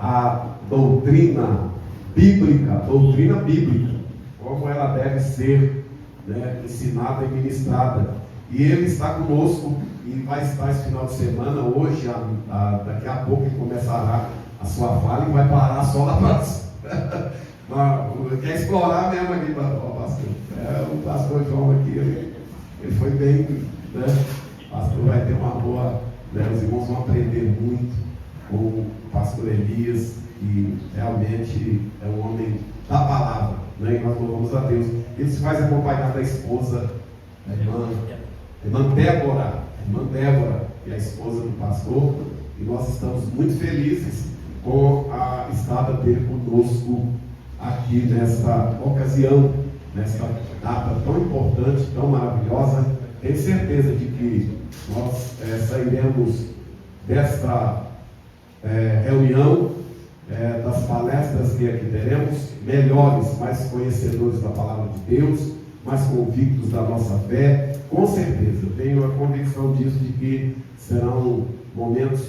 a doutrina bíblica, como ela deve ser, né, ensinada e ministrada. E ele está conosco e vai estar esse final de semana. Hoje, daqui a pouco, ele começará a sua fala e vai parar só na próxima. Quer explorar mesmo aqui, pastor. O pastor João aqui, ele foi bem, né? O pastor vai ter uma boa, né? Os irmãos vão aprender muito com o pastor Elias, e realmente é um homem da palavra, né? E nós louvamos a Deus. Ele se faz acompanhar da esposa, a irmã Débora, que é a esposa do pastor, e nós estamos muito felizes com a estada dele conosco aqui nesta ocasião, nesta data tão importante, tão maravilhosa. Tenho certeza de que nós sairemos desta reunião, das palestras que aqui teremos, melhores, mais conhecedores da palavra de Deus, mais convictos da nossa fé. Com certeza, eu tenho a convicção disso, de que serão momentos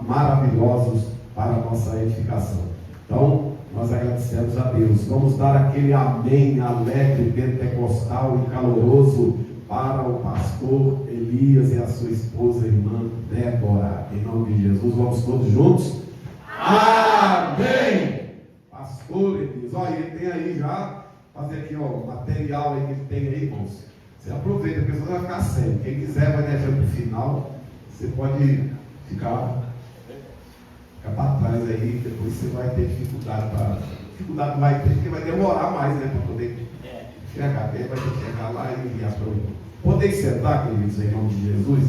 maravilhosos para a nossa edificação. Então, nós agradecemos a Deus. Vamos dar aquele amém alegre, pentecostal e caloroso para o pastor Elias e a sua esposa, irmã Débora. Em nome de Jesus, vamos todos juntos? Amém! Pastor Elias, olha, ele tem aí já, fazer aqui, o material aí que ele tem aí, irmãos. Você aproveita, porque você vai ficar sem. Quem quiser vai deixar para o final. Você pode ficar para trás aí, depois você vai ter dificuldade vai ter, porque vai demorar mais, né, para poder chegar. Vai ter que chegar lá e enviar para o... Podem sentar, queridos, em nome de Jesus.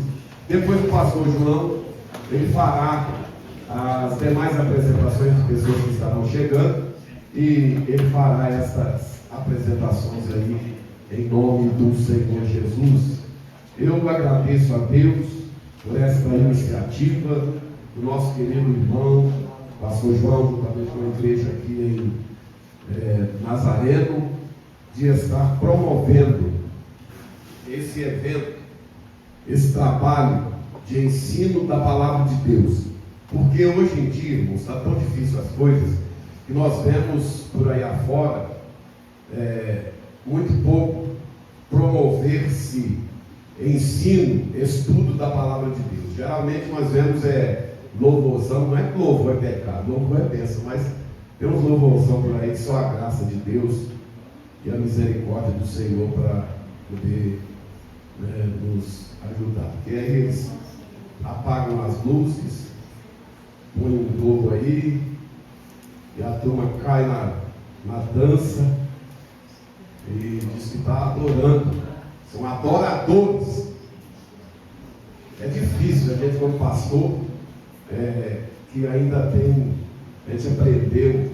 Depois o pastor João, ele fará as demais apresentações de pessoas que estarão chegando, e ele fará essas apresentações aí em nome do Senhor Jesus. Eu agradeço a Deus por esta iniciativa do nosso querido irmão pastor João, também com a igreja aqui em Nazareno, de estar promovendo esse evento, esse trabalho de ensino da palavra de Deus. Porque hoje em dia, irmãos, está tão difícil as coisas, que nós vemos por aí afora muito pouco promover-se ensino, estudo da palavra de Deus. Geralmente nós vemos louvorzão, não é que louvor é pecado, louvor é bênção, mas tem uns louvorzão por aí que só a graça de Deus e a misericórdia do Senhor para poder nos ajudar. Porque aí eles apagam as luzes, põem um globo aí, e a turma cai na dança e diz que está adorando. São adoradores. É difícil a gente, como pastor, que ainda a gente aprendeu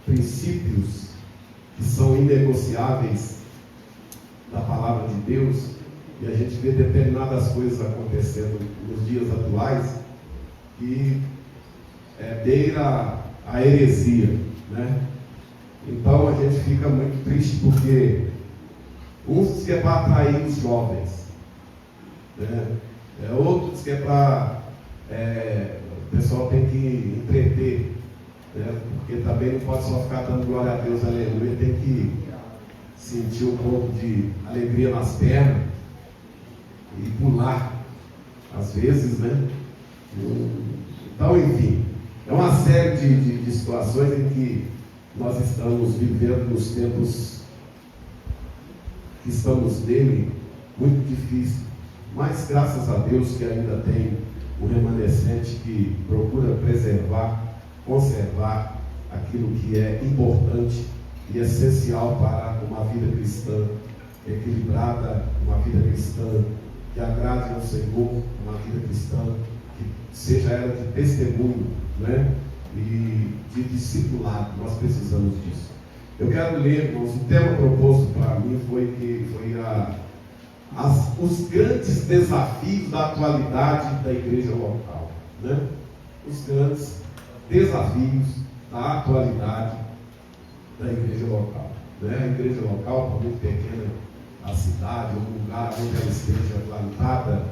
princípios que são inegociáveis da palavra de Deus, e a gente vê determinadas coisas acontecendo nos dias atuais que beira a heresia, né? Então a gente fica muito triste, porque uns diz que é para atrair os jovens, né? Outros diz que é para o pessoal tem que entreter, né? Porque também não pode só ficar dando glória a Deus, aleluia, tem que sentir um pouco de alegria nas pernas e pular às vezes, né? Então, enfim, é uma série de situações em que nós estamos vivendo nos tempos que estamos nele, muito difícil, mas graças a Deus que ainda tem um remanescente que procura preservar, conservar aquilo que é importante e essencial para uma vida cristã equilibrada, uma vida cristã que agrade ao Senhor, uma vida cristã que seja ela de testemunho, né? E de discipulado. Nós precisamos disso. Eu quero ler, irmãos, o tema proposto para mim foi os grandes desafios da atualidade da igreja local, né? Os grandes desafios da atualidade da igreja local, né? A igreja local, por muito pequena a cidade, o lugar onde ela esteja plantada,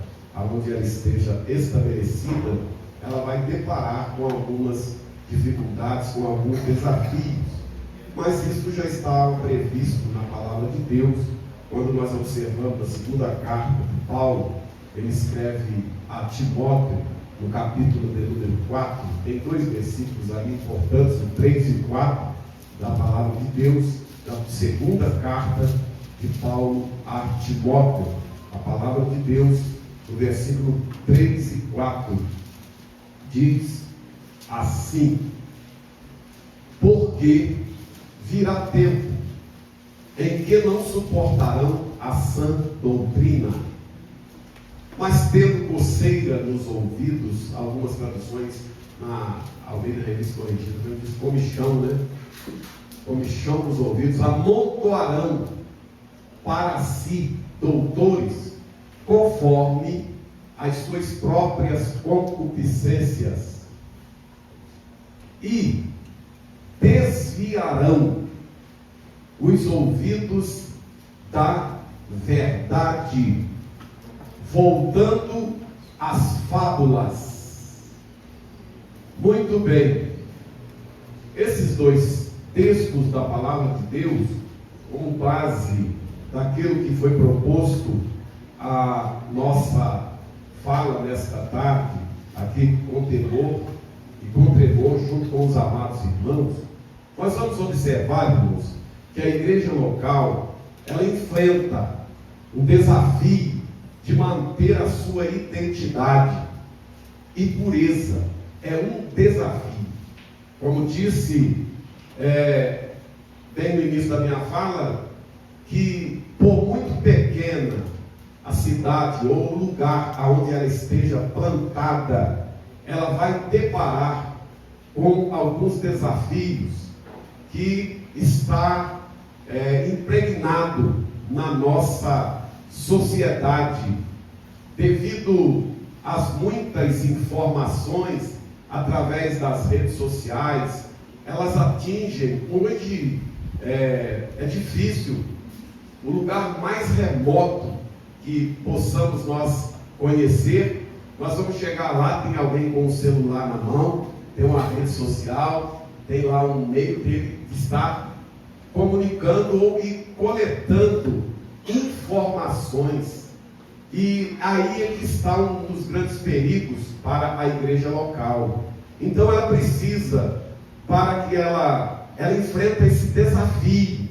onde ela esteja estabelecida, ela vai deparar com algumas dificuldades, com alguns desafios. Mas isso já estava previsto na palavra de Deus, quando nós observamos a segunda carta de Paulo. Ele escreve a Timóteo, no capítulo de número 4, tem 2 versículos ali importantes, o 3 e 4, da palavra de Deus, da segunda carta de Paulo a Timóteo. A palavra de Deus, no versículo 3 e 4, diz assim: porque virá tempo em que não suportarão a sã doutrina, mas tendo coceira nos ouvidos, algumas traduções na Almeida Revista Corrigida diz comichão, né? Comichão nos ouvidos, amontoarão para si doutores, conforme as suas próprias concupiscências, e desviarão os ouvidos da verdade, voltando às fábulas. Muito bem, esses 2 textos da palavra de Deus, como base daquilo que foi proposto a nossa fala nesta tarde, aqui com temor e com tremor, junto com os amados irmãos, nós vamos observar, irmãos, que a igreja local, ela enfrenta um desafio de manter a sua identidade e pureza. É um desafio. Como disse bem no início da minha fala, que por muito pequena a cidade ou o lugar onde ela esteja plantada, ela vai deparar com alguns desafios que está impregnado na nossa sociedade, devido às muitas informações através das redes sociais. Elas atingem onde é difícil, o lugar mais remoto que possamos nós conhecer, nós vamos chegar lá, tem alguém com o celular na mão, tem uma rede social, tem lá um meio dele que está comunicando e coletando informações. E aí é que está um dos grandes perigos para a igreja local. Então ela precisa, para que ela enfrente esse desafio,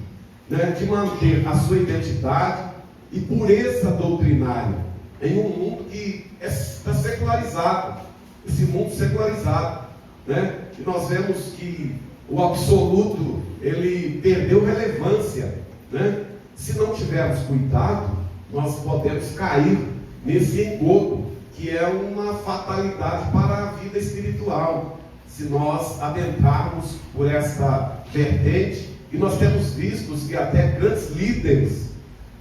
né, de manter a sua identidade e pureza doutrinária em um mundo que está secularizado, esse mundo secularizado, né? E nós vemos que o absoluto, ele perdeu relevância, né? Se não tivermos cuidado, nós podemos cair nesse engodo, que é uma fatalidade para a vida espiritual, se nós adentrarmos por essa vertente. E nós temos visto que até grandes líderes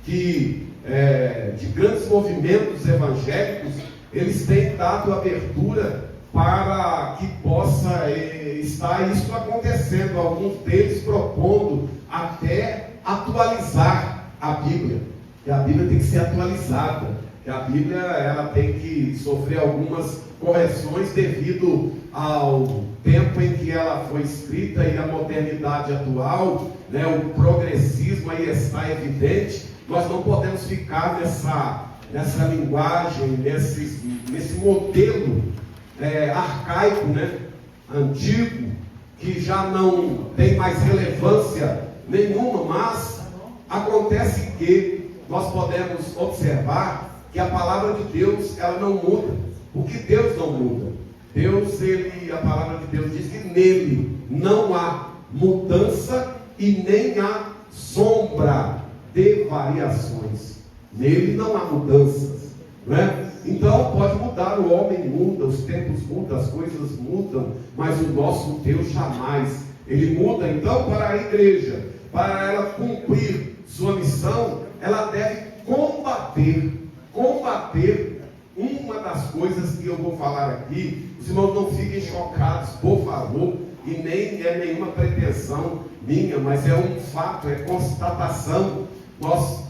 de grandes movimentos evangélicos, eles têm dado abertura para que possa estar isso acontecendo, alguns deles propondo até atualizar a Bíblia, que a Bíblia tem que ser atualizada, que a Bíblia ela tem que sofrer algumas correções devido ao tempo em que ela foi escrita e a modernidade atual, né, o progressismo aí está evidente. Nós não podemos ficar nessa linguagem, nesse modelo arcaico, né, antigo, que já não tem mais relevância nenhuma. Mas acontece que nós podemos observar que a palavra de Deus, ela não muda, porque Deus não muda. A palavra de Deus diz que nele não há mudança e nem há sombra de variações. Nele não há mudanças, né? Então pode mudar, o homem muda, os tempos mudam, as coisas mudam, mas o nosso Deus jamais. Ele muda. Então, para a igreja, para ela cumprir sua missão, ela deve combater uma das coisas que eu vou falar aqui. Os irmãos não fiquem chocados, por favor, e nem é nenhuma pretensão minha, mas é um fato, é constatação. Nós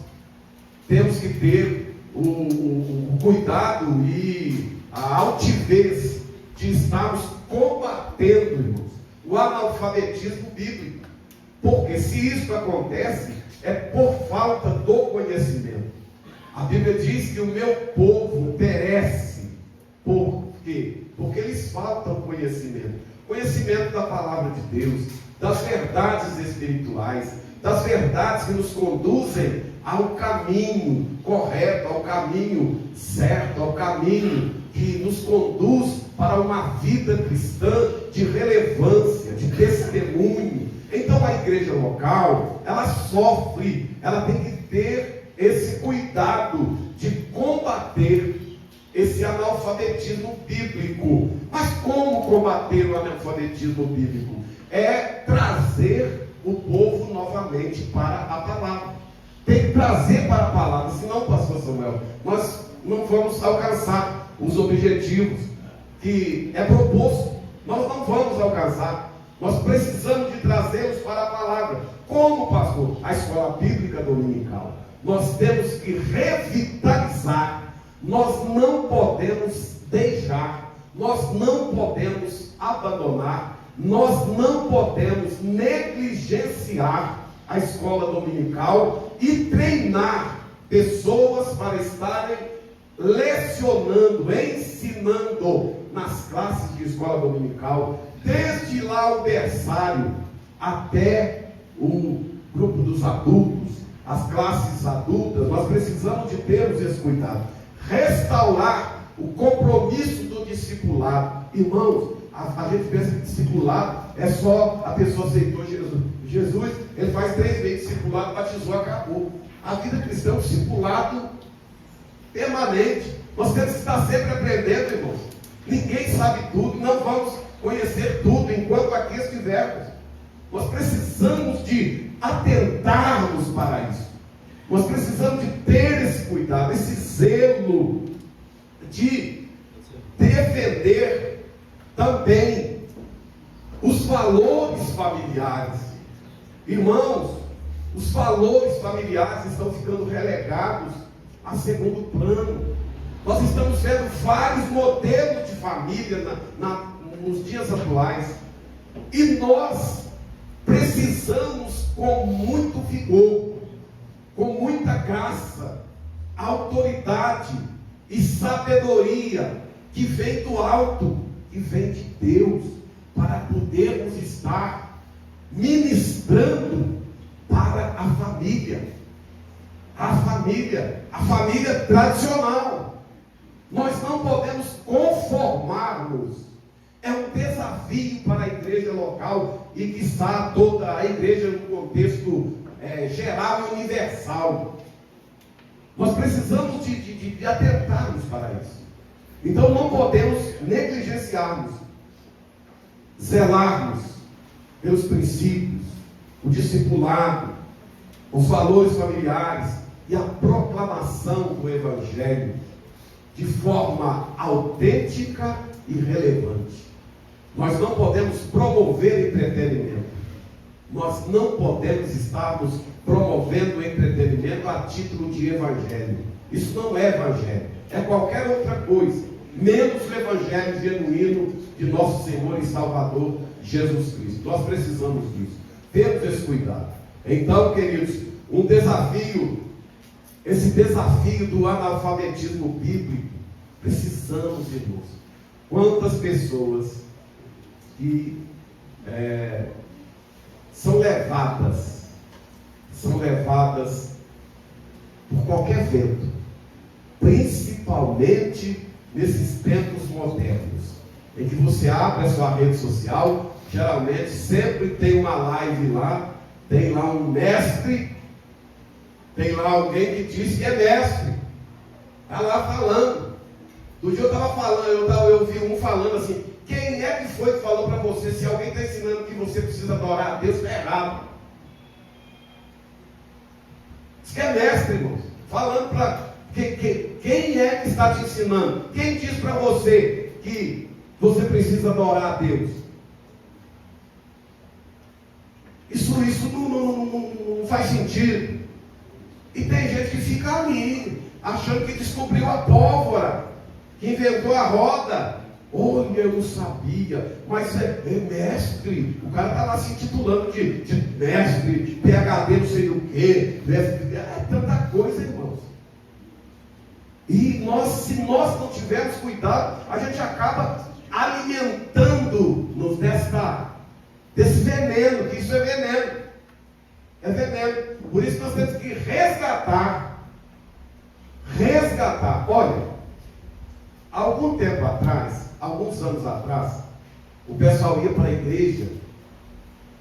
temos que ter o cuidado e a altivez de estarmos combatendo, irmãos, o analfabetismo bíblico. Porque se isso acontece, é por falta do conhecimento. A Bíblia diz que o meu povo perece. Por quê? Porque lhes falta o conhecimento. Conhecimento da palavra de Deus, das verdades espirituais, das verdades que nos conduzem ao caminho correto, ao caminho certo, ao caminho que nos conduz para uma vida cristã de relevância, de testemunho. Então a igreja local, ela sofre, ela tem que ter esse cuidado de combater esse analfabetismo bíblico. Mas como combater o analfabetismo bíblico? É trazer o povo novamente para a palavra. Tem que trazer para a palavra, senão, pastor Samuel, nós não vamos alcançar os objetivos que é proposto. Nós não vamos alcançar. Nós precisamos de trazê-los para a palavra. Como, pastor? A escola bíblica dominical. Nós temos que revitalizar. Nós não podemos deixar. Nós não podemos abandonar. Nós não podemos negligenciar a escola dominical e treinar pessoas para estarem lecionando, ensinando nas classes de escola dominical, desde lá o berçário até o grupo dos adultos, as classes adultas. Nós precisamos de termos esse cuidado, restaurar o compromisso do discipulado. Irmãos, a gente pensa que discipulado é só a pessoa aceitou Jesus, ele faz 3 meses de discipulado, batizou, acabou. A vida cristã é um discipulado permanente. Nós temos que estar sempre aprendendo, irmãos. Ninguém sabe tudo, não vamos conhecer tudo enquanto aqui estivermos. Nós precisamos de atentarmos para isso. Nós precisamos de ter esse cuidado, esse zelo de defender também os valores familiares. Irmãos, os valores familiares estão ficando relegados a segundo plano. Nós estamos vendo vários modelos de família nos dias atuais. E nós precisamos, com muito vigor, com muita graça, autoridade e sabedoria que vem do alto, que vem de Deus, para podermos estar ministrando para a família tradicional. Nós não podemos conformar-nos. É um desafio para a igreja local e que está toda a igreja no contexto geral e universal. Nós precisamos de atentarmos para isso. Então não podemos negligenciarmos, zelarmos pelos princípios, o discipulado, os valores familiares e a proclamação do Evangelho de forma autêntica e relevante. Nós não podemos promover entretenimento. Nós não podemos estarmos promovendo entretenimento a título de evangelho. Isso não é evangelho, é qualquer outra coisa, menos o evangelho genuíno de nosso Senhor e Salvador Jesus Cristo. Nós precisamos disso. Temos esse cuidado. Então, queridos, um desafio, esse desafio do analfabetismo bíblico, precisamos, irmãos. Quantas pessoas que são levadas por qualquer vento, principalmente nesses tempos modernos, em que você abre a sua rede social, geralmente sempre tem uma live lá, tem lá um mestre, tem lá alguém que diz que é mestre, está lá falando. Do dia eu estava falando, eu vi um falando assim: quem é que foi que falou para você, se alguém está ensinando que você precisa adorar a Deus, está errado. Isso que é mestre, irmãos. Falando para quem é que está te ensinando? Quem diz para você que você precisa adorar a Deus? Isso não faz sentido. E tem gente que fica ali, achando que descobriu a pólvora, que inventou a roda. Olha, eu não sabia, mas é mestre. O cara está lá se titulando de mestre, PhD não sei do que, é tanta coisa, irmãos. E se nós não tivermos cuidado, a gente acaba alimentando-nos desse veneno, que isso é veneno. É veneno. Por isso nós temos que resgatar. Olha, algum tempo atrás, alguns anos atrás, o pessoal ia para a igreja,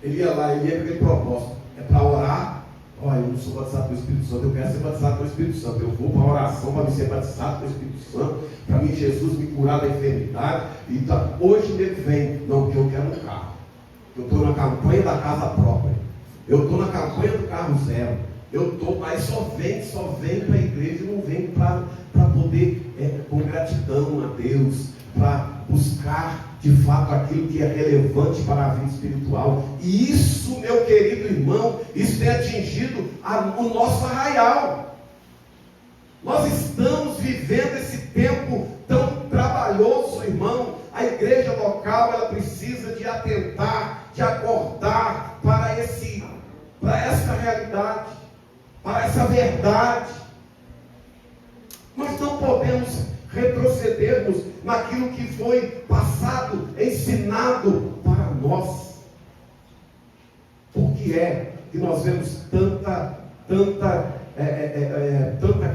ele ia lá, ele ia com aquele propósito, é para orar. Olha, eu não sou batizado pelo Espírito Santo, eu quero ser batizado pelo Espírito Santo, eu vou para a oração para me ser batizado pelo Espírito Santo, para mim Jesus me curar da enfermidade. E tá, hoje ele vem, não, porque eu quero um carro, eu estou na campanha da casa própria, eu estou na campanha do carro zero, aí só vem para a igreja e não vem para poder, com gratidão a Deus, para buscar de fato aquilo que é relevante para a vida espiritual. E isso, meu querido irmão, isso tem atingido o nosso arraial. Nós estamos vivendo esse tempo tão trabalhoso, irmão. A igreja local, ela precisa de atentar, de acordar para essa realidade, para essa verdade. Nós não podemos retrocedermos naquilo que foi passado, ensinado para nós. Por que é que nós vemos tanta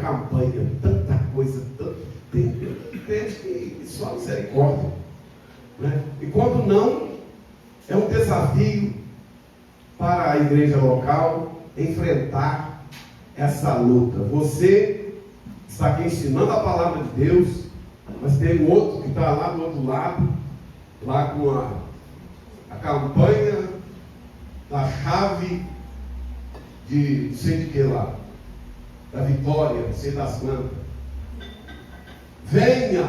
campanha, tanta coisa, tem que só misericórdia, né? E quando não, é um desafio para a igreja local enfrentar essa luta. Você está aqui ensinando a palavra de Deus, mas tem um outro que está lá do outro lado, lá com a campanha da chave de sei de que lá, da vitória, não sei das quantas. Venha!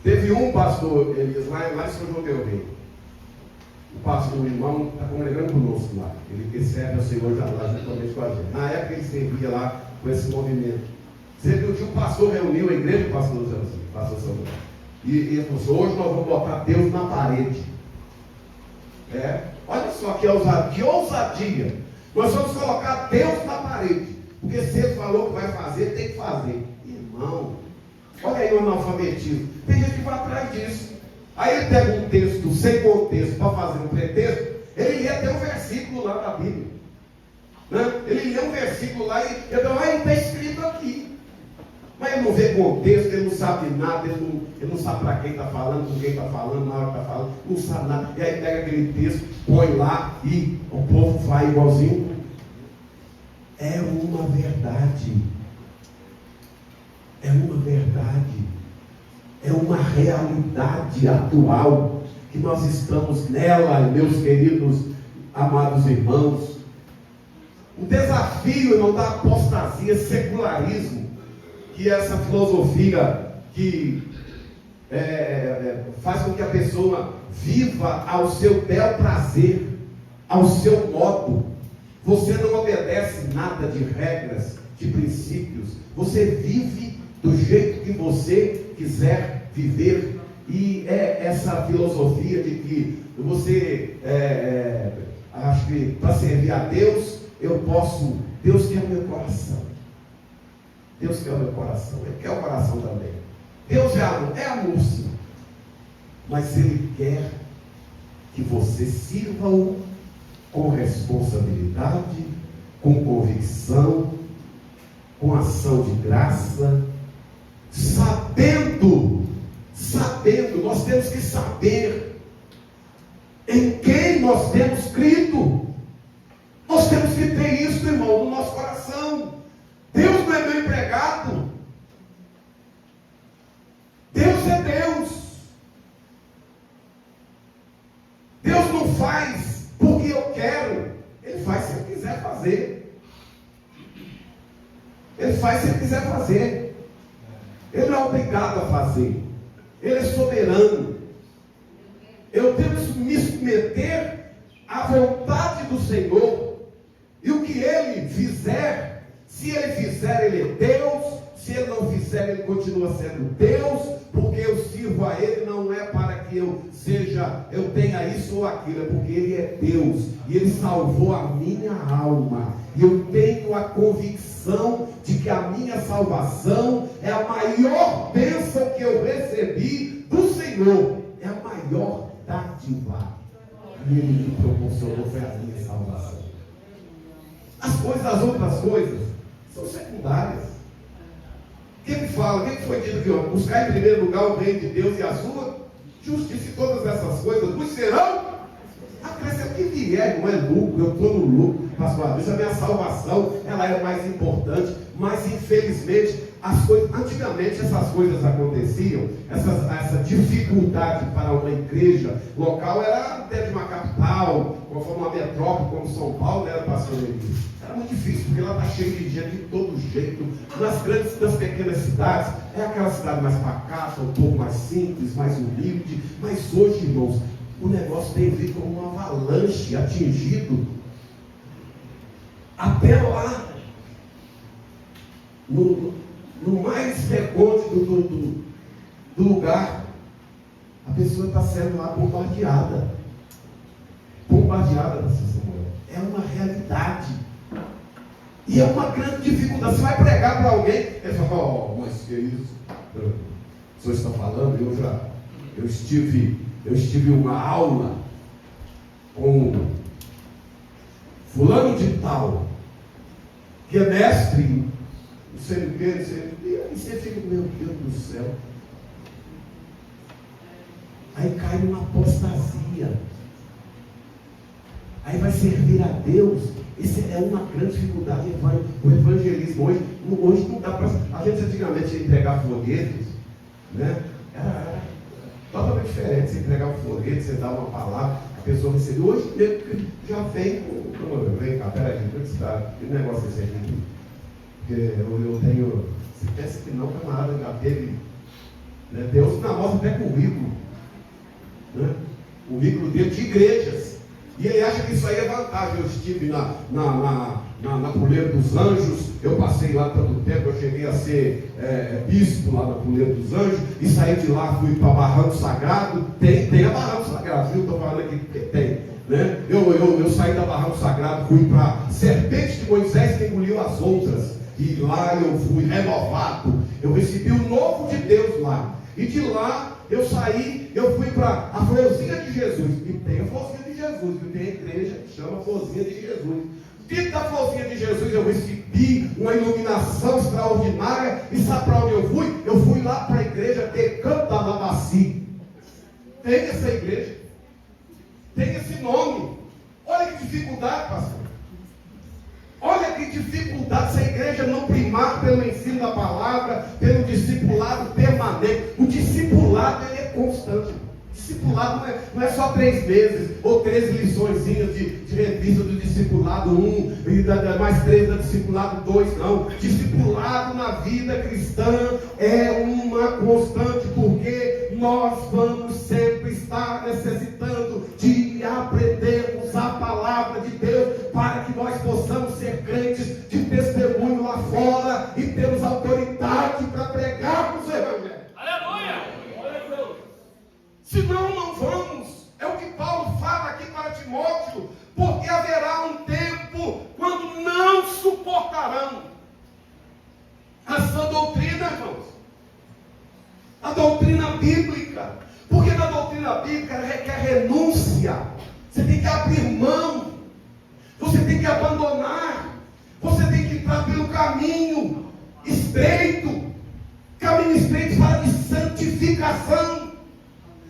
Teve um pastor, Elias, lá em São João del Rei. O pastor, o irmão, está congregando conosco lá. Ele serve ao Senhor já lá juntamente com a gente. Na época ele servia lá com esse movimento. Sempre um dia o pastor reuniu a igreja, o pastor Samuel. E ele falou assim: hoje nós vamos botar Deus na parede. Olha só que ousadia. Nós vamos colocar Deus na parede. Porque se ele falou que vai fazer, tem que fazer. Irmão, olha aí o analfabetismo. Tem gente que vai atrás disso. Aí ele pega um texto sem contexto para fazer um pretexto. Ele lê até um versículo lá da Bíblia, né? Ele lê um versículo lá e ele fala: está escrito aqui. Mas ele não vê contexto, ele não sabe nada, ele não sabe para quem está falando, com quem está falando, na hora que está falando, não sabe nada. E aí pega aquele texto, põe lá e o povo vai igualzinho. É uma verdade. É uma verdade. É uma realidade atual que nós estamos nela, meus queridos, amados irmãos. O desafio, irmão, da apostasia, secularismo, que é essa filosofia que faz com que a pessoa viva ao seu bel prazer, ao seu modo. Você não obedece nada de regras, de princípios. Você vive do jeito que você quiser viver. E é essa filosofia de que você acho que para servir a Deus eu posso. Deus quer o meu coração. Deus quer o meu coração. Ele quer o coração também. Deus é amor, sim. Mas Ele quer que você sirva-o com responsabilidade, com convicção, com ação de graça, sabendo, nós temos que saber em quem nós temos crido. Nós temos que ter isso, irmão, no nosso coração. Deus não é meu empregado. Deus é Deus. Deus não faz porque eu quero. Ele faz se ele quiser fazer. Ele faz se ele quiser fazer. Ele não é obrigado a fazer. Ele é soberano. Eu tenho que me submeter à vontade do Senhor. E o que Ele fizer, se Ele fizer, Ele é Deus. Se Ele não fizer, Ele continua sendo Deus. porque eu sirvo a Ele não é para que eu tenha isso ou aquilo, é porque Ele é Deus, e Ele salvou a minha alma, e eu tenho a convicção de que a minha salvação é a maior bênção que eu recebi do Senhor, é a maior dádiva, e Ele me proporcionou, foi a minha salvação. As outras coisas são secundárias. Quem fala, quem foi dito aqui, ó, buscar em primeiro lugar o reino de Deus e a sua justiça, e todas essas coisas vos serão acrescentadas. Que vier, não é lucro, eu estou no lucro, pastor, isso é a minha salvação, ela é mais importante, mas infelizmente as coisas, antigamente essas coisas aconteciam, essa dificuldade para uma igreja local era até de uma capital, conforme uma metrópole como São Paulo, era pastor Elias. Era muito difícil, porque lá está cheio de gente de todo jeito. Das pequenas cidades, é aquela cidade mais pacata, um pouco mais simples, mais humilde. Mas hoje, irmãos, o negócio tem vindo como uma avalanche, atingido até lá, no mais recôndito do lugar. A pessoa está sendo lá bombardeada, é uma realidade. E é uma grande dificuldade. Você vai pregar para alguém, ele fala, mas que é isso? O senhor está falando? Eu estive uma aula com fulano de tal, que é mestre, não sei o que, e você fica, meu Deus do céu. Aí cai numa apostasia. Aí vai servir a Deus. Isso é uma grande dificuldade. O evangelismo hoje não dá para. A gente antigamente ia entregar folhetos, né? Era totalmente diferente. Você entregar um folheto, você dá uma palavra, a pessoa recebe. Hoje já vem com. Vem cá, peraí, que negócio é esse aqui? Porque eu tenho. Você pensa que não, camarada, já teve. Né? Deus namora até currículo. Né? O currículo dele de igrejas. E ele acha que isso aí é vantagem. Eu estive na Puleira dos Anjos, eu passei lá tanto tempo, eu cheguei a ser bispo lá na Puleira dos Anjos, e saí de lá, fui para Barranco Sagrado. Tem a Barranco Sagrado, viu? Estou falando aqui que tem. Né? Eu saí da Barranco Sagrado, fui para Serpente de Moisés, que engoliu as outras. E lá eu fui renovado. Eu recebi o novo de Deus lá. E de lá eu saí, eu fui para a Florzinha de Jesus. E tem a Florzinha de Jesus, e tem a igreja que chama Florzinha de Jesus. Dentro da Florzinha de Jesus eu recebi uma iluminação extraordinária. E sabe para onde eu fui? Eu fui lá para a igreja Recanto da Lamaci. Tem essa igreja, tem esse nome. Olha que dificuldade, pastor. Olha que dificuldade se a igreja não primar pelo ensino da palavra, pelo discipulado permanente. O discipulado ele é constante. Discipulado não é só 3 meses ou 3 liçõezinhas de revista do discipulado 1 e mais 3 da discipulado 2, não. Discipulado na vida cristã é uma constante, porque nós vamos sempre estar necessitando de aprendermos a palavra de Deus, para que nós possamos ser crentes de testemunho lá fora e termos autoridade para pregarmos o evangelho. Aleluia! Senão não vamos. É o que Paulo fala aqui para Timóteo, porque haverá um tempo quando não suportarão a sã doutrina, irmãos. A doutrina bíblica. Porque na doutrina bíblica requer renúncia. Você tem que abrir mão. Você tem que abandonar. Você tem que entrar pelo caminho estreito. Caminho estreito para de santificação.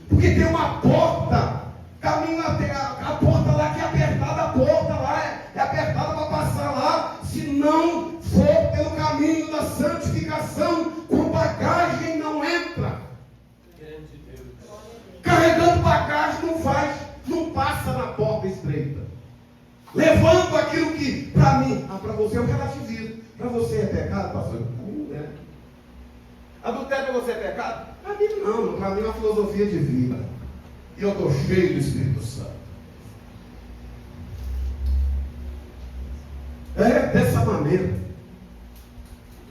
Porque tem uma porta, caminho até a porta lá que é apertada, a porta lá é apertada para passar lá. Se não for pelo caminho da santificação, com bagagem não entra. Carregando bagagem não passa na porta estreita. Levando aquilo que para mim, para você é um relativismo. Para você é pecado, pastor? Para mim não é. Adultério para você é pecado? Para mim não, para mim é uma filosofia de vida. E eu estou cheio do Espírito Santo. É dessa maneira.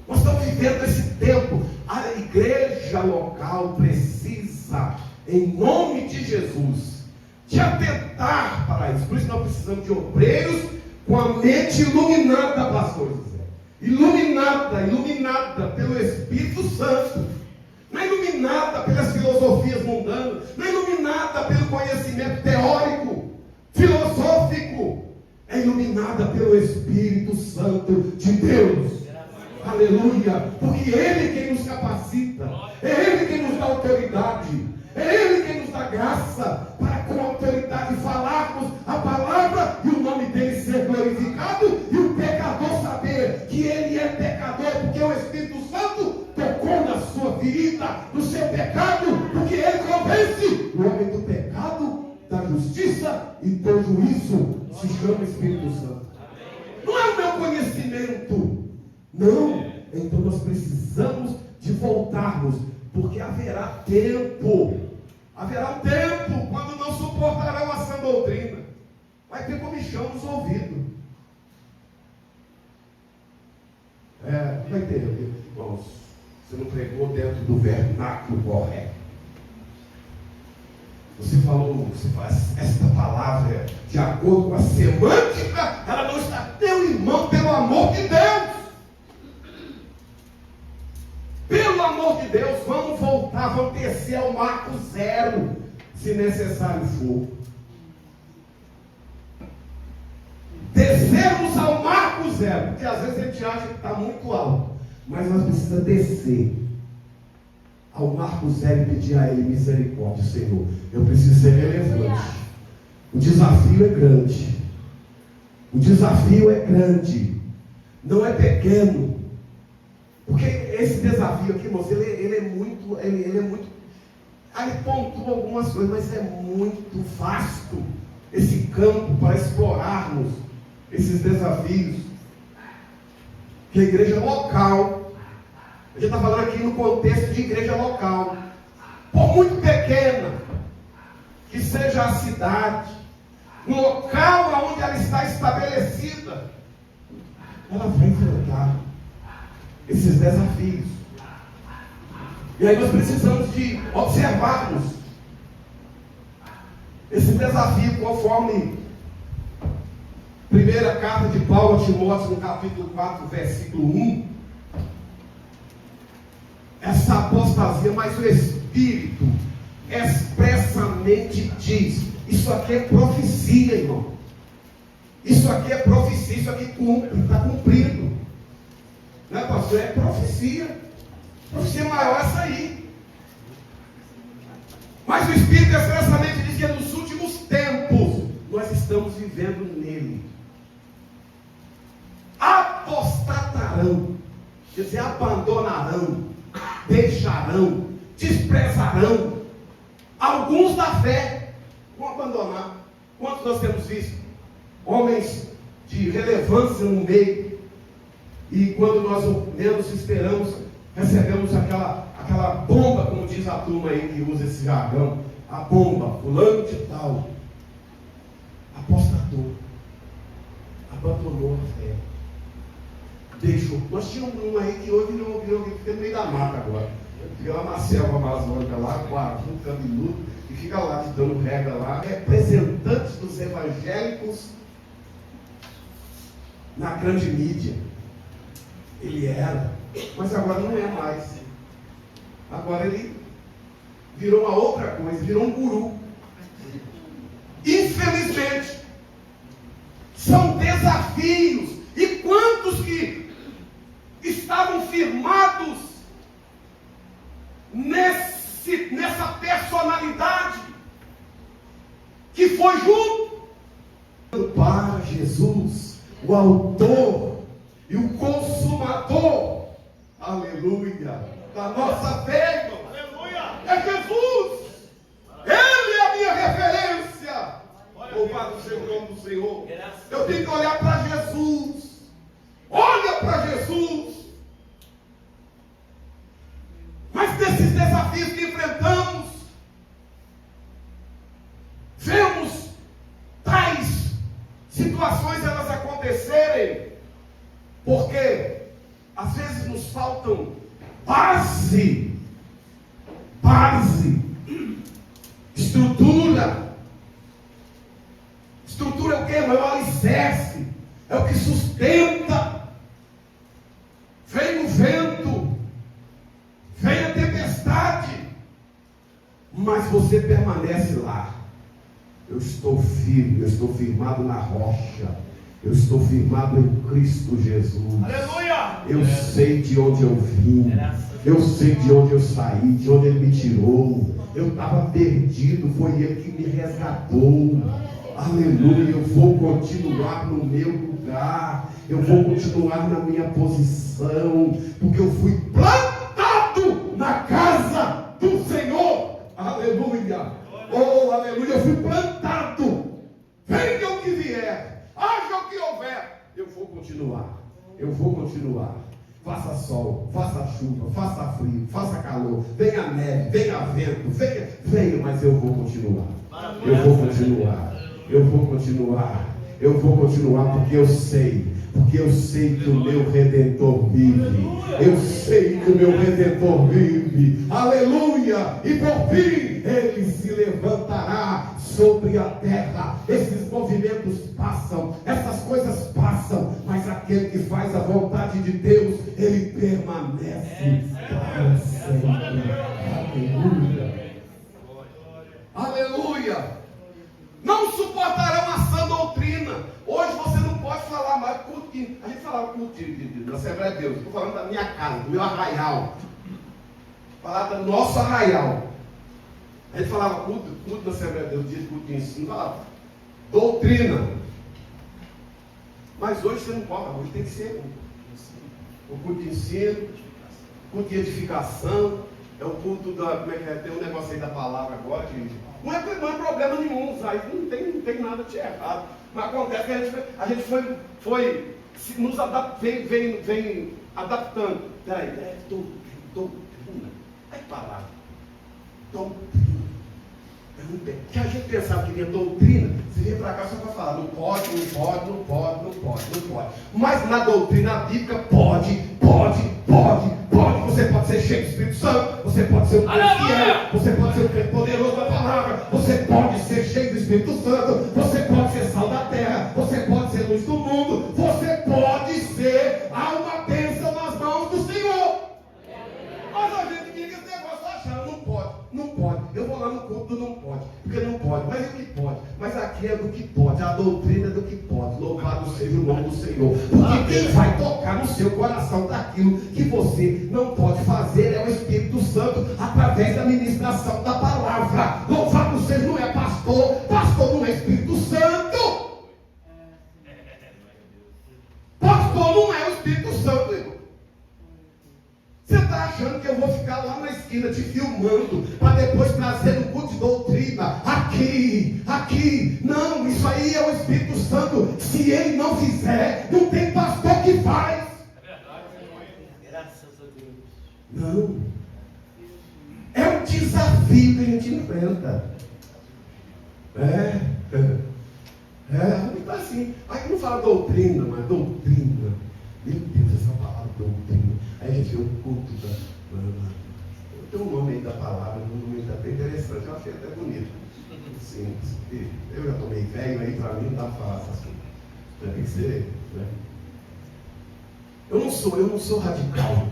Nós estamos vivendo esse tempo. A igreja local precisa, em nome de Jesus, de atentar para isso. Por isso nós precisamos de obreiros com a mente iluminada, pastor José. Iluminada pelo Espírito Santo. Não é iluminada pelas filosofias mundanas, não é iluminada pelo conhecimento teórico, filosófico, é iluminada pelo Espírito Santo de Deus. Aleluia, porque Ele quem nos capacita, é Ele quem nos dá autoridade, é Ele quem nos dá graça para com autoridade falarmos a palavra e o nome dele ser glorificado e o pecador saber que ele é pecador porque o Espírito Santo tocou na sua ferida, no seu pecado, porque ele convence o homem do pecado, da justiça e do juízo. Se chama Espírito Santo. Não é o meu conhecimento, não. Então nós precisamos de voltarmos, porque haverá tempo quando não suportarão a sã doutrina, vai ter comichão nos ouvidos. Vai ter, irmãos, você não pregou dentro do vernáculo correto. Você faz esta palavra de acordo com a semântica, ela não está. Meu irmão, pelo amor de Deus, pelo amor de Deus, vamos voltar, vamos descer ao marco zero, se necessário for. Descermos ao marco zero, porque às vezes a gente acha que está muito alto, mas nós precisamos descer ao marco zero e pedir a Ele misericórdia. Senhor, eu preciso ser relevante. O desafio é grande. Não é pequeno. Porque esse desafio aqui, moço, ele é muito. Aí pontua algumas coisas, mas é muito vasto esse campo para explorarmos esses desafios. Que a igreja local, a gente está falando aqui no contexto de igreja local, por muito pequena que seja a cidade, no local onde ela está estabelecida, ela vai enfrentar esses desafios. E aí nós precisamos de observarmos esse desafio conforme primeira carta de Paulo a Timóteo, no capítulo 4, versículo 1. Essa apostasia, mas o Espírito expressamente diz: isso aqui é profecia, irmão. Isso aqui é profecia, isso aqui cumpre, está cumprido. Não é, pastor? É profecia. Profecia maior é essa aí. Mas o Espírito expressamente diz que nos últimos tempos nós estamos vivendo nele. Apostatarão, quer dizer, abandonarão, deixarão, desprezarão. Alguns da fé vão abandonar. Quantos nós temos visto? Homens de relevância no meio, e quando nós menos esperamos, recebemos aquela bomba, como diz a turma aí que usa esse jargão, a bomba, fulano de tal, apostatou, abandonou a fé, deixou. Nós tínhamos um aí que hoje virou fica no meio da mata agora, fica lá na selva amazônica, lá com um cabeludo, e fica lá dando regra lá, representantes dos evangélicos na grande mídia. Ele era, mas agora não é mais. Agora ele virou uma outra coisa, virou um guru. Infelizmente, são desafios. E quantos que estavam firmados nessa personalidade que foi junto para Jesus, o autor e o consumador, aleluia, da nossa fé, irmão. Aleluia. É Jesus. Ele é a minha referência. Louvado seja o nome do Senhor. Eu tenho que olhar para Jesus. Olha para Jesus. Mas desses desafios que enfrentamos, vemos tais situações elas acontecerem, porque às vezes nos faltam base é o que sustenta. Vem o vento, vem a tempestade, mas você permanece lá. Eu estou firme, eu estou firmado na rocha, eu estou firmado em Cristo Jesus. Aleluia! Eu sei de onde eu vim, eu sei de onde eu saí, de onde Ele me tirou. Eu estava perdido, foi Ele que me resgatou. Aleluia, eu vou continuar no meu lugar, eu vou continuar na minha posição, porque eu fui plantado na casa do Senhor. Aleluia, oh aleluia, eu fui plantado. Venha o que vier, haja o que houver, eu vou continuar, eu vou continuar. Faça sol, faça chuva, faça frio, faça calor, venha neve, venha vento, venha, mas eu vou continuar. Eu vou continuar. Eu vou continuar, porque eu sei que o meu Redentor vive, eu sei que o meu Redentor vive, aleluia, e por fim, Ele se levantará sobre a terra. Esses movimentos passam, essas coisas passam, mas aquele que faz a vontade de Deus, Ele permanece para sempre, aleluia, aleluia. Não suportarão a sã doutrina. Hoje você não pode falar mais culto. A gente falava culto da Assembleia de Deus. Estou falando da minha casa, do meu arraial. Falar do nosso arraial. A gente falava culto da Assembleia de Deus, dia de culto de ensino. Falava doutrina. Mas hoje você não pode. Hoje tem que ser o culto de ensino, culto de edificação. É o culto da. Como é que é? Tem um negócio aí da palavra agora que. Não é problema nenhum usar isso, não tem nada de errado. Mas acontece que a gente foi nos vem adaptando. Peraí, doutrina. É palavra. Doutrina. Que a gente pensava que vinha doutrina, você vinha para cá só para falar, não pode. Mas na doutrina bíblica pode. Você pode ser cheio do Espírito Santo, você pode ser um crente fiel, você pode ser um crente poderoso da palavra, você pode ser cheio do Espírito Santo, você pode ser sal da terra, você pode ser luz do mundo, você pode ser uma bênção nas mãos do Senhor. Mas a gente fica esse negócio achando, não pode. Eu vou lá no culto do não pode, porque não pode, mas o que pode? Mas aqui é do que pode, a doutrina é do que pode. Louvado seja o nome do Senhor. Porque quem vai tocar no seu coração daquilo que você não pode fazer é o Espírito Santo, através da ministração da palavra. Louvado seja, não é pastor não é Espírito Santo. Pastor não é o Espírito Santo, irmão. Você está achando que eu vou ficar lá na esquina te filmando para depois trazer um culto de doutrina aqui? Não, isso aí é o Espírito Santo. Se ele não fizer, não tem pastor que faz. É verdade, graças a Deus. Não. É um desafio que a gente enfrenta. Então assim, aqui não fala doutrina, mas doutrina. Meu Deus, essa palavra doutrina. Aí a gente vê o culto da. Tem um nome aí da palavra, um nome até interessante, eu achei até bonito. Sim, eu já tomei velho, aí para mim não dá para falar assim. Tem que ser, né? Eu não sou radical.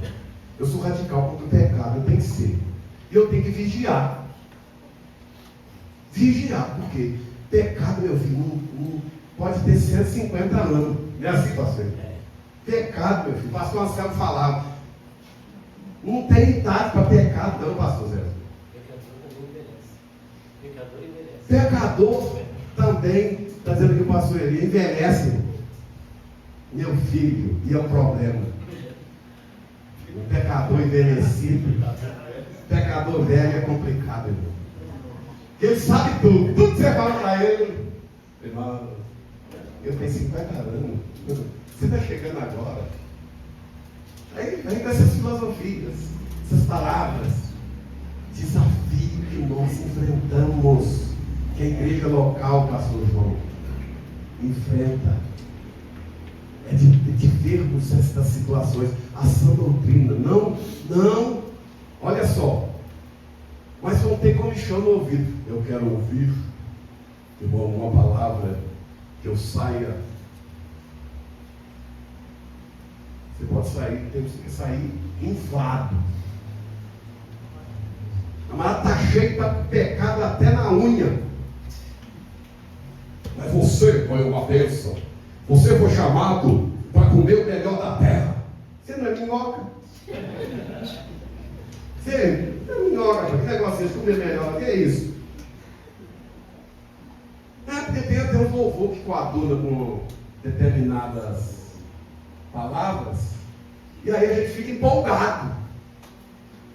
Eu sou radical contra o pecado, eu tenho que ser. E eu tenho que vigiar. Vigiar, porque pecado, meu filho, não pode ter 150 anos. Não é assim, pastor? Pecado, meu filho. O pastor Anselmo falava. Não tem idade para pecado, não, pastor Zé. Pecador também, está dizendo que o pastor Eli envelhece. Meu filho, e é um problema. O pecador envelhecido, pecador velho é complicado, irmão. Ele sabe tudo que você fala para ele. Irmão, eu tenho 50 anos. Você está chegando agora. Aí vem com essas filosofias, essas palavras. Desafio que nós enfrentamos. Que a igreja local, pastor João, enfrenta. É de vermos estas situações. A sã doutrina. Não. Olha só. Mas vão ter comichão no ouvido. Eu quero ouvir, irmão, uma palavra que eu saia Você pode sair, temos que sair inflado. A camarada está cheio, está com pecado até na unha. Mas você foi uma bênção. Você foi chamado para comer o melhor da terra. Você não é minhoca? Você não é minhoca, que negócio é esse? Comer melhor, que é isso? Porque tem um louvor que coaduna com determinadas palavras, e aí a gente fica empolgado.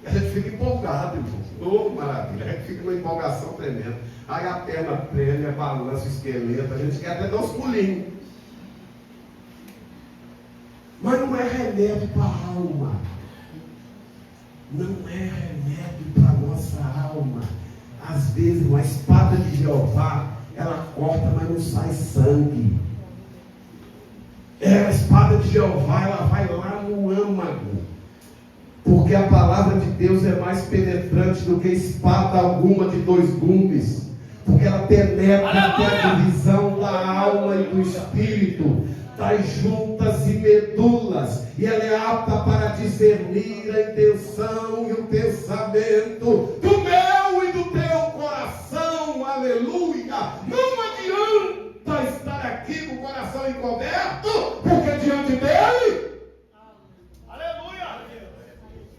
Irmão. Oh, maravilha. A gente fica numa empolgação tremenda. Aí a perna treme, balança o esqueleto, a gente quer até dar uns pulinhos. Mas não é remédio para a alma. Não é remédio para a nossa alma. Às vezes, uma espada de Jeová, ela corta, mas não sai sangue. A espada de Jeová, ela vai lá no âmago. Porque a palavra de Deus é mais penetrante do que espada alguma de 2 gumes. Porque ela penetra até a divisão da alma e do espírito, das juntas e medulas, e ela é apta para discernir a intenção e o pensamento do meu e do teu coração. Aleluia! Não adianta estar aqui com o coração encoberto, porque diante dele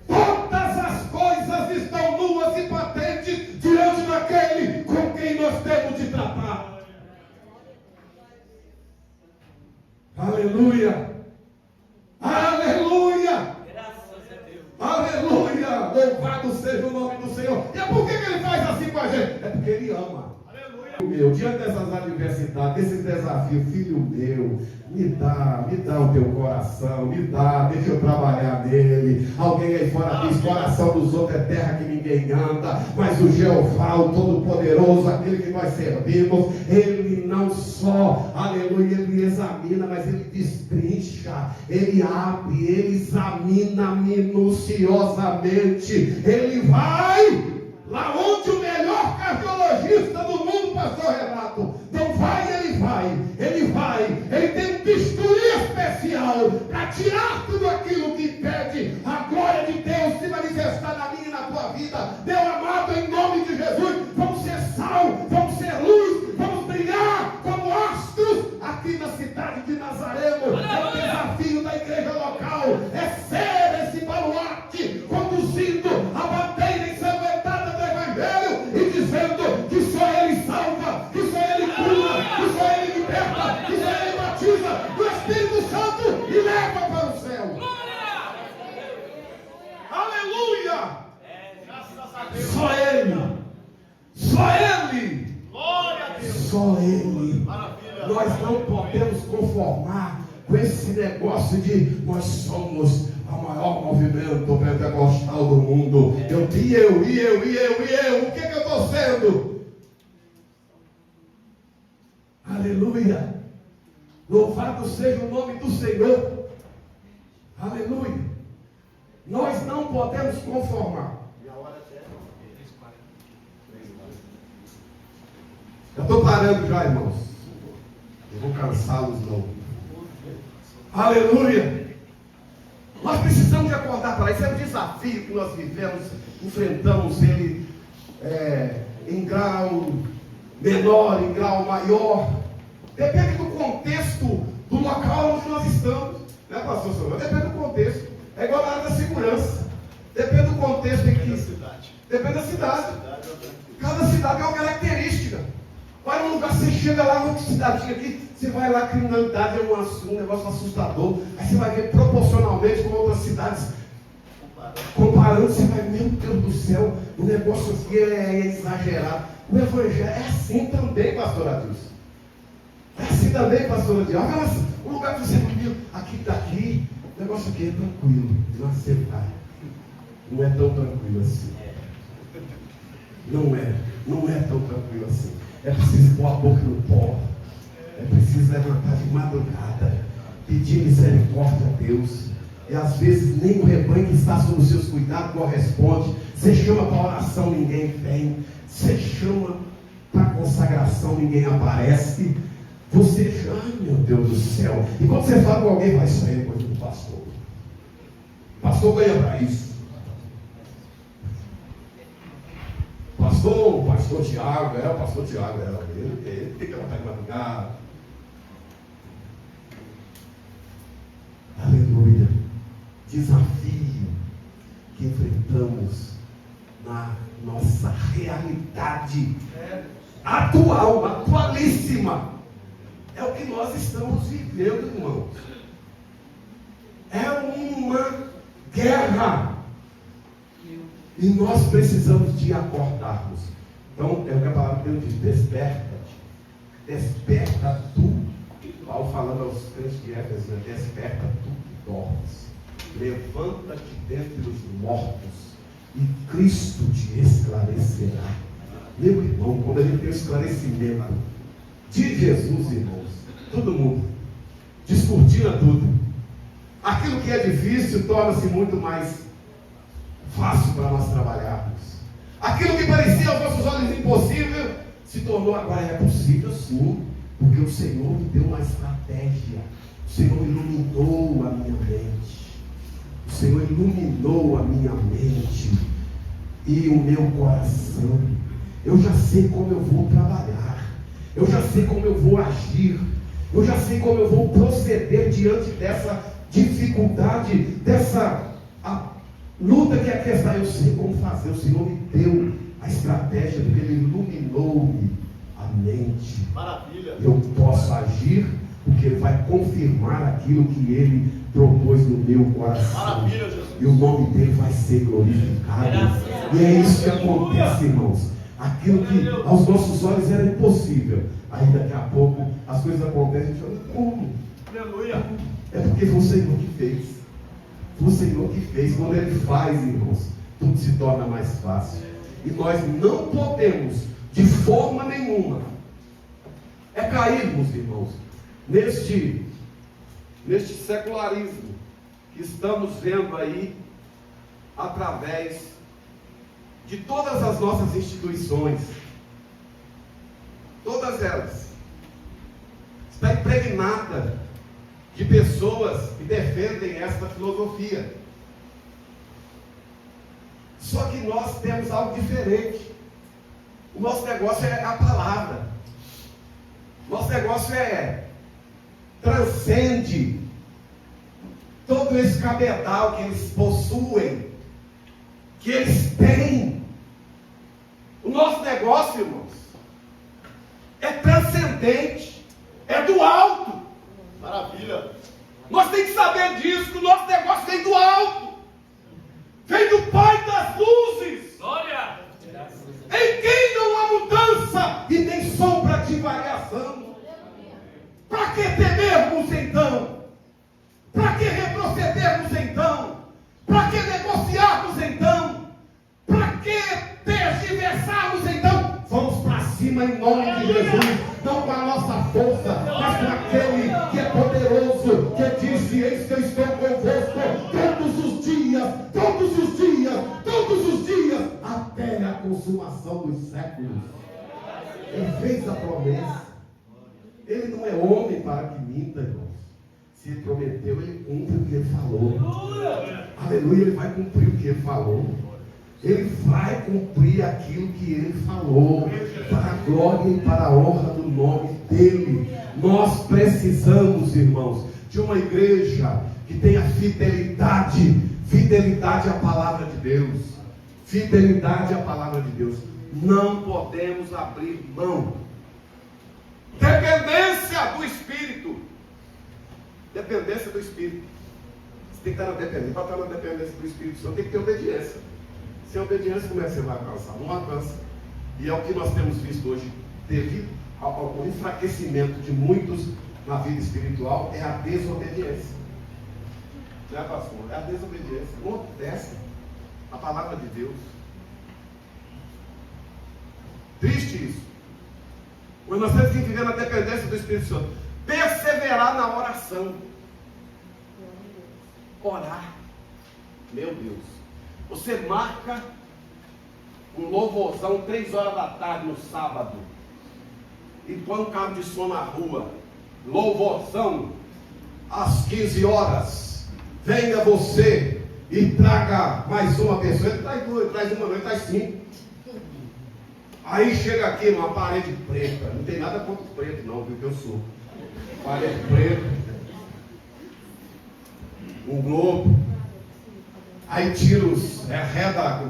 todas as coisas estão nuas e patentes diante daquele com quem nós temos de tratar. Aleluia! Aleluia! Graças a Deus. Aleluia! Louvado seja o nome do Senhor. E é por que ele faz assim com a gente? É porque ele ama. Meu, diante dessas adversidades, desses desafios, filho meu, me dá o teu coração, deixa eu trabalhar nele. Alguém aí fora diz, coração dos outros é terra que ninguém anda, mas o Jeová, o Todo-Poderoso, aquele que nós servimos, ele não só, aleluia, ele examina, mas ele destrincha, ele abre, ele examina minuciosamente, ele vai lá onde o melhor cardiologista do mundo, pastor Renato, não vai, ele tem um bisturi especial para tirar tudo aquilo que impede a glória de Deus se manifestar na minha e na tua vida. Meu amado, em nome de Jesus, vamos ser sal, vamos ser luz, vamos brilhar como astros aqui na cidade de Nazareno. É o desafio da igreja local, é ser esse baluarte, conduzindo a bandeira ensanguentada do Evangelho e dizendo que só Ele salva, que só Ele cura, que só Ele liberta, que só Ele batiza do Espírito Santo e leva para o céu. Aleluia! Graças a Deus. Só Ele! Glória a Deus. Só Ele! Maravilha. Nós não podemos conformar com esse negócio de nós somos o maior movimento pentecostal do mundo. O que eu estou sendo? Aleluia! Louvado seja o nome do Senhor. Aleluia! Nós não podemos conformar. Eu estou parando já, irmãos. Eu vou cansá-los não. Aleluia! Nós precisamos de acordar para isso. É um desafio que nós vivemos, enfrentamos ele em grau menor, em grau maior. Depende do contexto do local onde nós estamos. Né, pastor Samuel? Depende do contexto. É igual na área da segurança. Depende do contexto em que. Depende da cidade. Cada cidade tem uma característica. Vai num lugar, você chega lá, uma cidadinha aqui, você vai lá, criminalidade é um negócio assustador. Aí você vai ver proporcionalmente com outras cidades. Comparando, você vai, meu Deus do céu, o negócio aqui é exagerado. O Evangelho é assim também, pastor Adilson. É assim também, pastor Adilson. Olha um lugar que você viu, aqui daqui, o negócio aqui é tranquilo, não aceitar. Não é tão tranquilo assim. Não é tão tranquilo assim. É preciso pôr a boca no pó. É preciso levantar de madrugada, pedir misericórdia a Deus. E às vezes nem o rebanho que está sob os seus cuidados corresponde. Você chama para oração, ninguém vem. Você chama para consagração, ninguém aparece. Você chama, meu Deus do céu. E quando você fala com alguém, vai, isso aí é coisa do pastor. O pastor ganha para isso. Pastor Tiago, o pastor Tiago, ele tem que levantar de madrugada. Aleluia. Desafio que enfrentamos na nossa realidade atual, atualíssima. É o que nós estamos vivendo, irmãos. É uma guerra. E nós precisamos de acordarmos. Então, é o que a palavra de Deus diz: desperta-te. Desperta tu. Paulo falando aos crentes de Éfeso, né? Desperta tu que dormes. Levanta-te dentre os mortos e Cristo te esclarecerá. Meu irmão, quando a gente tem o esclarecimento de Jesus, irmãos, todo mundo descortina tudo. Aquilo que é difícil torna-se muito mais fácil para nós trabalharmos. Aquilo que parecia aos nossos olhos impossível se tornou agora é possível sim, porque o Senhor me deu uma estratégia. O Senhor iluminou a minha mente. O Senhor iluminou a minha mente e o meu coração. Eu já sei como eu vou trabalhar. Eu já sei como eu vou agir. Eu já sei como eu vou proceder diante dessa dificuldade, dessa luta que aqui está. Eu sei como fazer. O Senhor me deu a estratégia, porque Ele iluminou-me a mente. Maravilha. Eu posso agir, porque Ele vai confirmar aquilo que Ele propôs no meu coração. Maravilha, Jesus. E o nome dele vai ser glorificado. E é isso que acontece, irmãos. Aquilo que aos nossos olhos era impossível, aí daqui a pouco as coisas acontecem e a gente fala: como? Aleluia. É porque foi o Senhor que fez. Foi o Senhor que fez. Quando Ele faz, irmãos, tudo se torna mais fácil. E nós não podemos, de forma nenhuma, cairmos, irmãos, neste secularismo que estamos vendo aí através de todas as nossas instituições. Todas elas está impregnada de pessoas que defendem esta filosofia. Só que nós temos algo diferente. O nosso negócio é a palavra. Nosso negócio transcende todo esse cabedal que eles possuem, que eles têm. O nosso negócio, irmãos, é transcendente, é do alto. Maravilha. Nós temos que saber disso, que o nosso negócio vem do alto, vem do Pai das luzes. Glória. Em quem não há mudança e nem sombra de variação. Para que temermos então? Para que retrocedermos então? Para que negociarmos então? Para que tergiversarmos então? Vamos para cima em nome de Jesus. Não com a nossa força, mas com aquele que é poderoso, que disse: eis que eu estou convosco todos os dias, todos os dias, todos os dias, até a consumação dos séculos. Ele fez a promessa. Ele não é homem para que minta, irmãos. Se ele prometeu, ele cumpre o que ele falou. Aleluia, ele vai cumprir o que ele falou. Ele vai cumprir aquilo que ele falou, para a glória e para a honra do nome dele. Nós precisamos, irmãos, de uma igreja que tenha fidelidade à palavra de Deus. Fidelidade à palavra de Deus. Não podemos abrir mão. Dependência do Espírito. Dependência do Espírito. Você tem que estar na dependência. Para estar na dependência do Espírito Santo, tem que ter obediência. Sem obediência, como é que você vai alcançar? Não alcança. E é o que nós temos visto hoje, devido ao enfraquecimento de muitos na vida espiritual, é a desobediência. Não é, pastor? É a desobediência. Não obedece a palavra de Deus. Triste isso. Mas nós temos que viver na dependência do Espírito Santo. Perseverar na oração. Orar. Meu Deus. Você marca um louvorzão 3 horas da tarde no sábado. E põe um carro de som na rua. Louvorzão às 15 horas. Venha você e traga mais uma pessoa. Ele traz duas, traz uma, ele traz 5. Aí chega aqui numa parede preta. Não tem nada contra os pretos, não, viu que eu sou. Parede preta. Um globo. Aí tira os reda,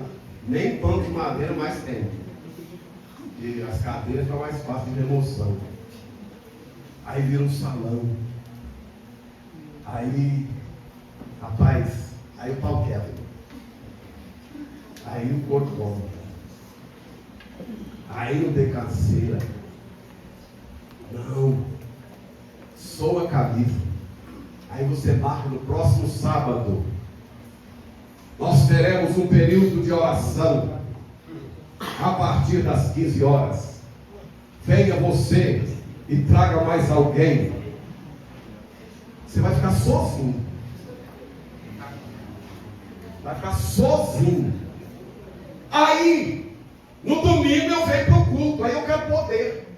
nem pano de madeira mais tem. E as cadeiras estão mais fáceis de remoção. Aí vira um salão. Aí, rapaz, aí o pau quebra. Aí o corpo come. Aí não tem canseira. Não. Soa a camisa. Aí você marca no próximo sábado. Nós teremos um período de oração. A partir das 15 horas. Venha você e traga mais alguém. Você vai ficar sozinho. Vai ficar sozinho. Aí, no domingo eu venho para o culto. Aí eu quero poder.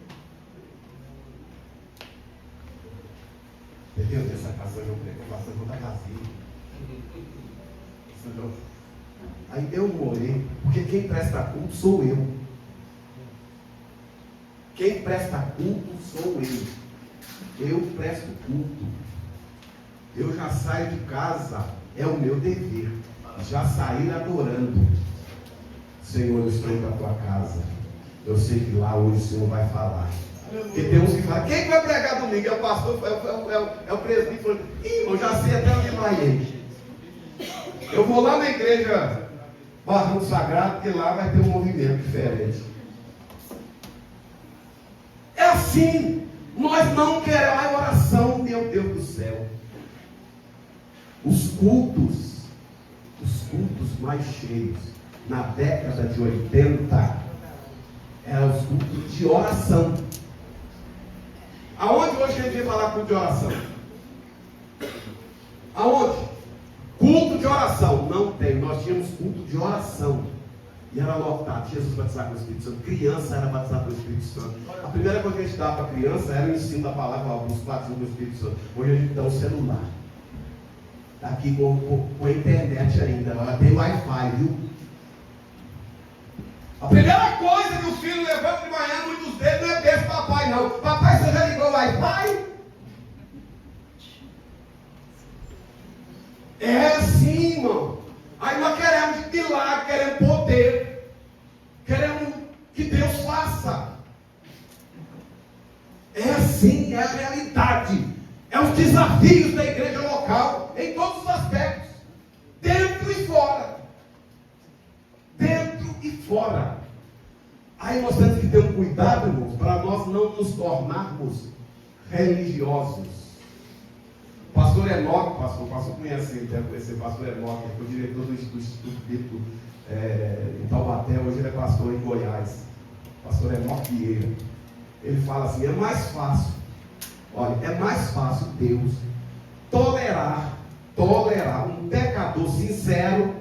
Entendeu? Nessa casa eu prego bastante contra a casinha. Aí eu morei. Porque quem presta culto sou eu. Quem presta culto sou eu. Eu presto culto. Eu já saio de casa, é o meu dever. Já sair adorando. Senhor, eu estou indo para a tua casa. Eu sei que lá hoje o Senhor vai falar. Porque tem uns que falam, quem vai pregar domingo? É o pastor, é o presbítero. Ih, eu já sei até onde vai ele. Eu vou lá na igreja Barranco Sagrado, porque lá vai ter um movimento diferente. É assim. Nós não queremos a oração, meu Deus do céu. Os cultos mais cheios, na década de 80, eram os cultos de oração. Aonde hoje a gente vem falar culto de oração? Aonde? Culto de oração. Não tem. Nós tínhamos culto de oração. E era lotado. Jesus batizava com o Espírito Santo. Criança era batizada pelo Espírito Santo. A primeira coisa que a gente dava para a criança era o ensino da palavra, os batismos do Espírito Santo. Hoje a gente dá um celular. Está aqui com a internet ainda. Ela tem Wi-Fi, viu? A primeira coisa que os filhos levantam de manhã, muitos deles não é beijo papai, não. Papai, você já ligou o Wi-Fi? É assim, irmão. Aí nós queremos milagre, queremos poder. Queremos que Deus faça. É assim, é a realidade. É os desafios da igreja local, em todos os aspectos. Dentro e fora. Dentro e fora. Aí nós temos que ter um cuidado, irmãos, para nós não nos tornarmos religiosos. O pastor Enoque, o pastor conhece, ele deve conhecer o pastor Enoque, que é o diretor do Instituto Bíblico em Taubaté, hoje ele é pastor em Goiás. Pastor Enoque Vieira. Ele fala assim, é mais fácil, olha, é mais fácil Deus tolerar um pecador sincero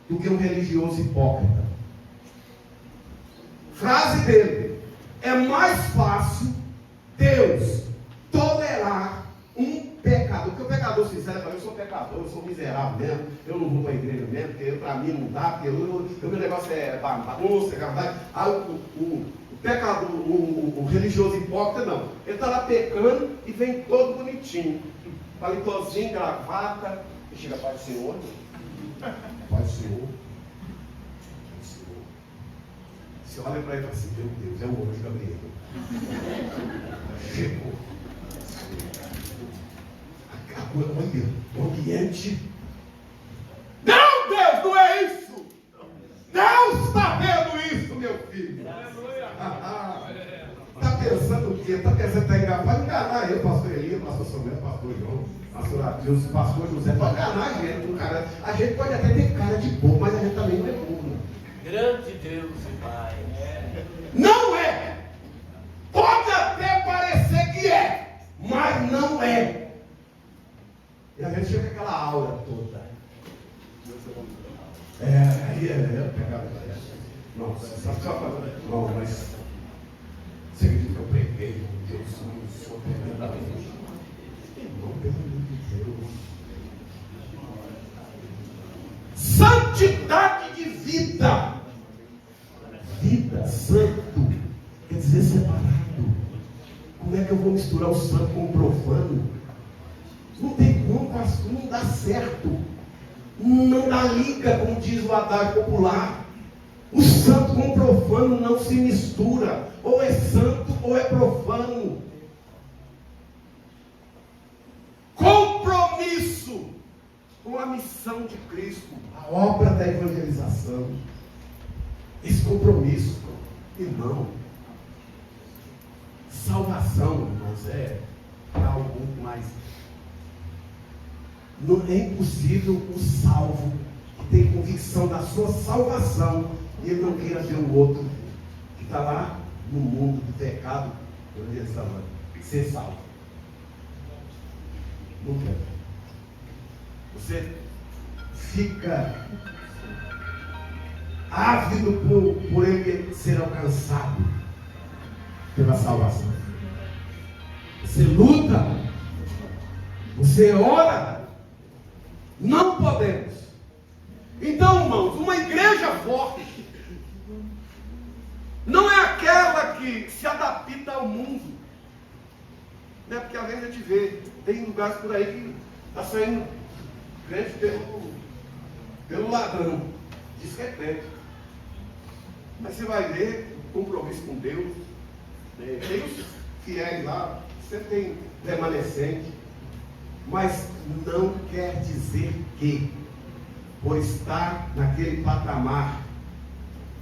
do que um religioso hipócrita. Frase dele, é mais fácil Deus tolerar um pecador, porque o pecador sincero fala, eu sou pecador, eu sou miserável mesmo, eu não vou para a igreja mesmo, porque para mim não dá, porque o meu negócio é bagunça, é verdade. Aí o pecador, o religioso hipócrita não, ele está lá pecando e vem todo bonitinho, palitozinho, gravata, e chega para o Senhor, Pai do Senhor. Você olha para ele e fala assim, meu Deus, é o anjo Gabriel. Chegou. Olha, o ambiente. Não, Deus, não é isso. Deus está vendo isso, meu filho. Está pensando o quê? Está pensando que está enganado? Pode enganar eu, pastor Elias, pastor Samuel, pastor João, pastor Adilson, pastor José. Pode enganar a gente, um cara. A gente pode até ter cara de bobo, mas a gente também não é bobo. Grande Deus e Pai. Não é. Pode até parecer que é, mas não é. E a gente chega com aquela aura toda. Aí é pecado. Não, não, mas você acredita que eu preguei? Deus não sou pecador. Não, pelo amor de Deus. Como é que eu vou misturar o santo com o profano? Não tem como, pastor, não dá certo. Não dá liga, como diz o adágio popular. O santo com o profano não se mistura. Ou é santo ou é profano. Compromisso com a missão de Cristo, a obra da evangelização. Esse compromisso, irmão. Salvação, irmãos, é algo muito mais. Não é impossível o salvo que tem convicção da sua salvação e ele não queira ver o outro que está lá no mundo do pecado, ser salvo. Não quer. Você fica ávido por ele ser alcançado pela salvação. Você luta, você ora. Não podemos. Então, irmãos, uma igreja forte não é aquela que se adapta ao mundo. Não é porque às vezes a gente vê, tem lugares por aí que está saindo crente pelo ladrão. Diz que é crente. Mas você vai ver compromisso com Deus. Tem os fiéis lá, você tem remanescente. Mas não quer dizer que, por estar naquele patamar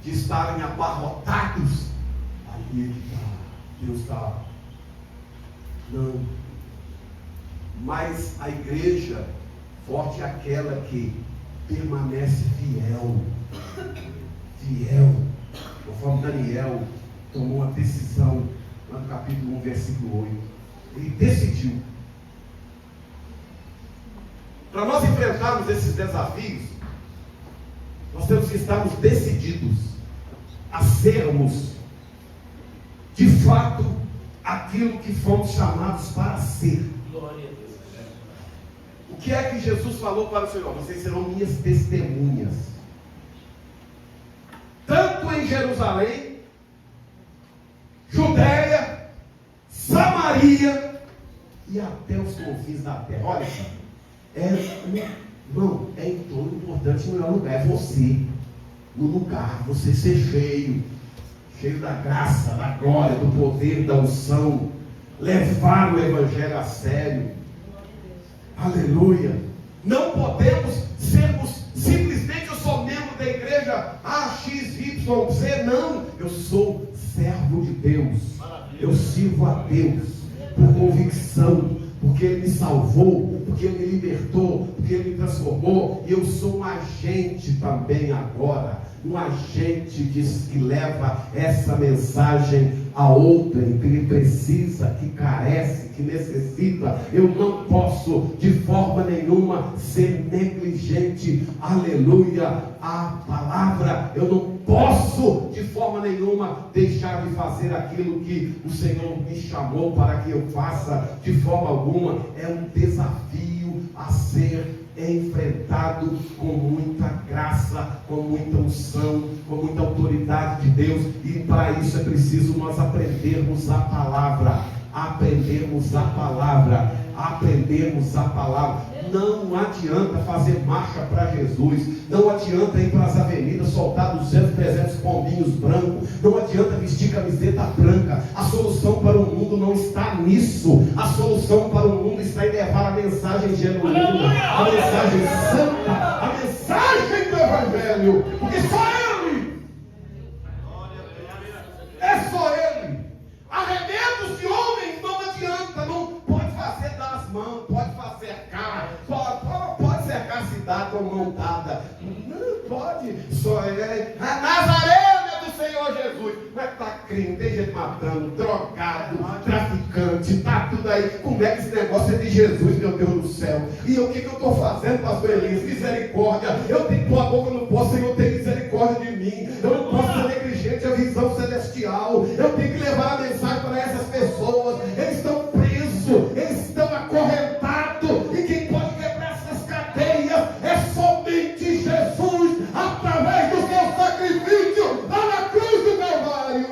de estarem abarrotados, aí Deus está. Não. Mas a igreja forte é aquela que permanece fiel. Fiel. Conforme Daniel tomou uma decisão, lá no capítulo 1, versículo 8. Ele decidiu. Para nós enfrentarmos esses desafios, nós temos que estarmos decididos a sermos, de fato, aquilo que fomos chamados para ser. Glória a Deus. O que é que Jesus falou para o Senhor? Vocês serão minhas testemunhas. Tanto em Jerusalém, Judéia, Samaria e até os confins da terra. Olha só. Não, é em todo importante, no melhor lugar, é você, no lugar, você ser cheio da graça, da glória, do poder, da unção, levar o evangelho a sério. Aleluia. Não podemos sermos simplesmente, eu sou membro da igreja XYZ, não, eu sou servo de Deus, eu sirvo a Deus por convicção, porque Ele me salvou, porque Ele me libertou, porque Ele me transformou, e eu sou um agente também agora, um agente que leva essa mensagem a outrem, que precisa, que carece, que necessita. Eu não posso de forma nenhuma ser negligente, aleluia, a palavra. Eu não posso de forma nenhuma deixar de fazer aquilo que o Senhor me chamou para que eu faça, de forma alguma. É um desafio a ser enfrentado com muita graça, com muita unção, com muita autoridade de Deus, e para isso é preciso nós aprendermos a palavra. Não adianta fazer marcha para Jesus, não adianta ir para as avenidas soltar 200, 300 pombinhos brancos, não adianta vestir camiseta branca. A solução para o mundo não está nisso. A solução para o mundo está em levar a mensagem genuína, a mensagem santa, a mensagem do Evangelho, porque só Ele, é só Ele. Arremedos de homens não adianta, não pode fazer das mãos, pode fazer carro, pode cercar a cidade com mão dada, não pode, só é a Nazarena do Senhor Jesus. Mas está crime, tem gente matando, drogado, traficante, está tudo aí. Como é que esse negócio é de Jesus, meu Deus do céu? E o que eu estou fazendo, pastor Elias? Misericórdia. Eu tenho que pôr a boca no poço, Senhor, tem misericórdia de mim. Eu não posso ser negligente à visão celestial. Eu tenho que levar a mensagem para essas pessoas. Eles estão presos, eles estão acorrentados, e quem pode quebrar essas cadeias é somente Jesus, através do seu sacrifício lá na cruz do Calvário.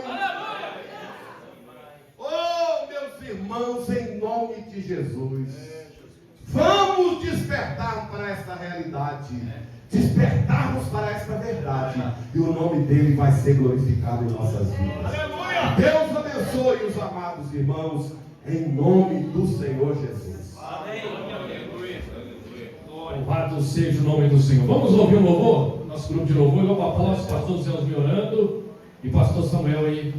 Oh, meus Meus irmãos, em nome de Jesus, vamos despertar para esta realidade, despertarmos para esta verdade, e o nome dele vai ser glorificado em nossas vidas. Aleluia. Deus abençoe os amados irmãos, em nome do Senhor Jesus. Amém. Louvado seja o nome do Senhor. Vamos ouvir o louvor? Nosso grupo de louvor, igual o apóstolo, pastor Zé me orando e pastor Samuel aí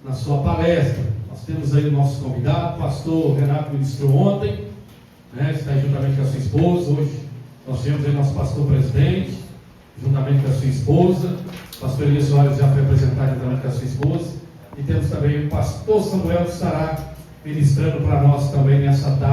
na sua palestra. Nós temos aí o nosso convidado, pastor Renato ministrou ontem, né, está aí juntamente com a sua esposa. Hoje nós temos aí nosso pastor presidente, juntamente com a sua esposa. O pastor Elias Soares já foi apresentado juntamente com a sua esposa. E temos também o pastor Samuel que estará ministrando para nós também nessa tarde.